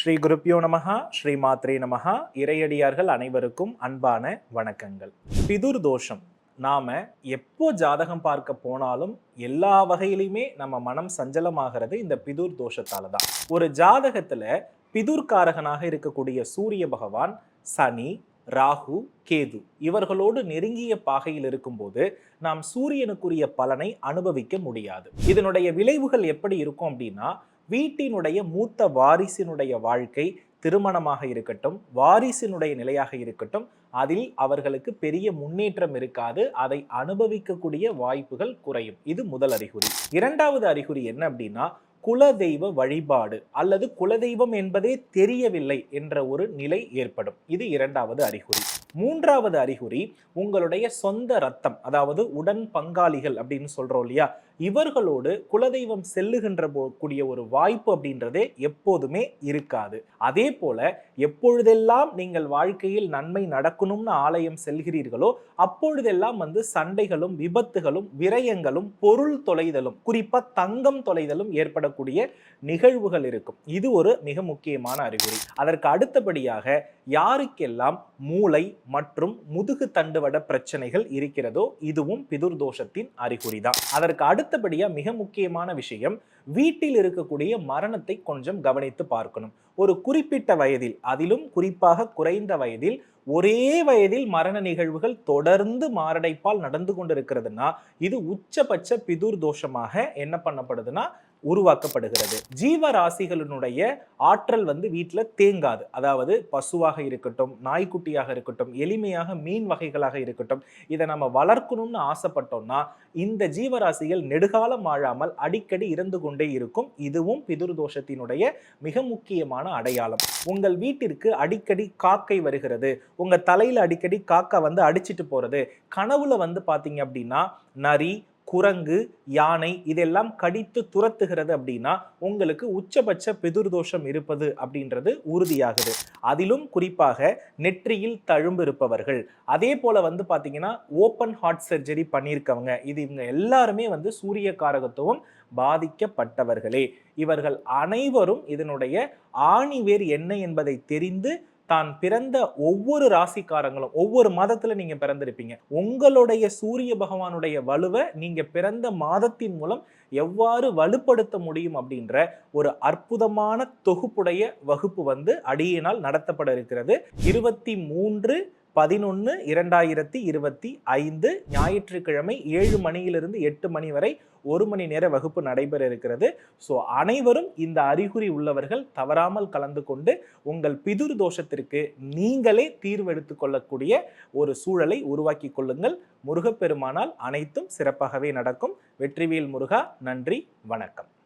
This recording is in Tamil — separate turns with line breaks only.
ஸ்ரீ குருப்பியோ நமஹா, ஸ்ரீ மாத்ரே நமஹா. இறையடியார்கள் அனைவருக்கும் அன்பான வணக்கங்கள். பிதுர் தோஷம். நாம எப்போ ஜாதகம் பார்க்க போனாலும் எல்லா வகையிலுமே நம்ம மனம் சஞ்சலமாகிறது இந்த பிதுர் தோஷத்தால தான். ஒரு ஜாதகத்துல பிதுர்காரகனாக இருக்கக்கூடிய சூரிய பகவான், சனி, ராகு, கேது இவர்களோடு நெருங்கிய பாகையில் இருக்கும்போது நாம் சூரியனுக்குரிய பலனை அனுபவிக்க முடியாது. இதனுடைய விளைவுகள் எப்படி இருக்கும் அப்படின்னா, வீட்டினுடைய மூத்த வாரிசினுடைய வாழ்க்கை, திருமணமாக இருக்கட்டும், வாரிசினுடைய நிலையாக இருக்கட்டும், அதில் அவர்களுக்கு பெரிய முன்னேற்றம் இருக்காது. அதை அனுபவிக்கக்கூடிய வாய்ப்புகள் குறையும். இது முதல் அறிகுறி. இரண்டாவது அறிகுறி என்ன அப்படின்னா, குலதெய்வ வழிபாடு அல்லது குலதெய்வம் என்பதே தெரியவில்லை என்ற ஒரு நிலை ஏற்படும். இது இரண்டாவது அறிகுறி. மூன்றாவது அறிகுறி, உங்களுடைய சொந்த ரத்தம், அதாவது உடன் பங்காளிகள் அப்படின்னு சொல்றோம் இல்லையா, இவர்களோடு குலதெய்வம் செல்லுகின்ற கூடிய ஒரு வாய்ப்பு அப்படின்றதே எப்போதுமே இருக்காது. அதே போல எப்பொழுதெல்லாம் நீங்கள் வாழ்க்கையில் நன்மை நடக்கணும்னு ஆலயம் செல்கிறீர்களோ அப்பொழுதெல்லாம் சண்டைகளும், விபத்துகளும், விரயங்களும், பொருள் தொலைதலும், குறிப்பா தங்கம் தொலைதலும் ஏற்படக்கூடிய நிகழ்வுகள் இருக்கும். இது ஒரு மிக முக்கியமான அறிகுறி. அதற்கு அடுத்தபடியாக யாருக்கெல்லாம் மூளை மற்றும் முதுகு தண்டுவட பிரச்சனைகள் இருக்கிறதோ இதுவும் பிதுர் தோஷத்தின் அறிகுறி தான். அதற்கு அடுத்தபடியா மிக முக்கியமான விஷயம், வீட்டில் இருக்கக்கூடிய மரணத்தை கொஞ்சம் கவனித்து பார்க்கணும். ஒரு குறிப்பிட்ட வயதில், அதிலும் குறிப்பாக குறைந்த வயதில், ஒரே வயதில் மரண நிகழ்வுகள் தொடர்ந்து மாரடைப்பால் நடந்து கொண்டிருக்கிறதுனா இது உச்சபட்ச பிதுர் தோஷமாக என்ன பண்ணப்படுதுன்னா உருவாக்கப்படுகிறது. ஜீவராசிகளினுடைய ஆற்றல் வீட்டில் தேங்காது. அதாவது பசுவாக இருக்கட்டும், நாய்க்குட்டியாக இருக்கட்டும், எளிமையாக மீன் வகைகளாக இருக்கட்டும், இதை நம்ம வளர்க்கணும்னு ஆசைப்பட்டோம்னா இந்த ஜீவராசிகள் நெடுகாலம் வாழாமல் அடிக்கடி இறந்து கொண்டே இருக்கும். இதுவும் பிதுர் தோஷத்தினுடைய மிக முக்கியமான அடையாளம். உங்கள் வீட்டிற்கு அடிக்கடி காக்கை வருகிறது, உங்க தலையில அடிக்கடி காக்கா அடிச்சிட்டு போறது, கனவுல பாத்தீங்க அப்படின்னா நரி, குரங்கு, யானை இதெல்லாம் கடித்து துரத்துகிறது அப்படின்னா உங்களுக்கு உச்சபட்ச பிதுர்தோஷம் இருப்பது அப்படின்றது உறுதியாகுது. அதிலும் குறிப்பாக நெற்றியில் தழும்பு இருப்பவர்கள், அதே போல பாத்தீங்கன்னா ஓப்பன் ஹார்ட் சர்ஜரி பண்ணியிருக்கவங்க, இது இவங்க எல்லாருமே சூரிய காரகத்துவம் பாதிக்கப்பட்டவர்களே. இவர்கள் அனைவரும் இதனுடைய ஆணிவேர் என்ன என்பதை தெரிந்து தான் பிறந்த ஒவ்வொரு ராசிக்காரங்களும், ஒவ்வொரு மாதத்துல நீங்க பிறந்திருப்பீங்க, உங்களுடைய சூரிய பகவானுடைய வலுவை நீங்க பிறந்த மாதத்தின் மூலம் எவ்வாறு வலுப்படுத்த முடியும் அப்படின்ற ஒரு அற்புதமான தொகுப்புடைய வகுப்பு அடியினால் நடத்தப்பட இருக்கிறது. 23/11/2025 ஞாயிற்றுக்கிழமை 7 மணியிலிருந்து 8 மணி வரை 1 மணி நேர வகுப்பு நடைபெற இருக்கிறது. ஸோ அனைவரும் இந்த அறிகுறி உள்ளவர்கள் தவறாமல் கலந்து கொண்டு உங்கள் பிதுர் தோஷத்திற்கு நீங்களே தீர்வு எடுத்துக் கொள்ளக்கூடிய ஒரு சூழலை உருவாக்கி கொள்ளுங்கள். முருகப்பெருமானால் அனைத்தும் சிறப்பாகவே நடக்கும். வெற்றிவேல் முருகா. நன்றி, வணக்கம்.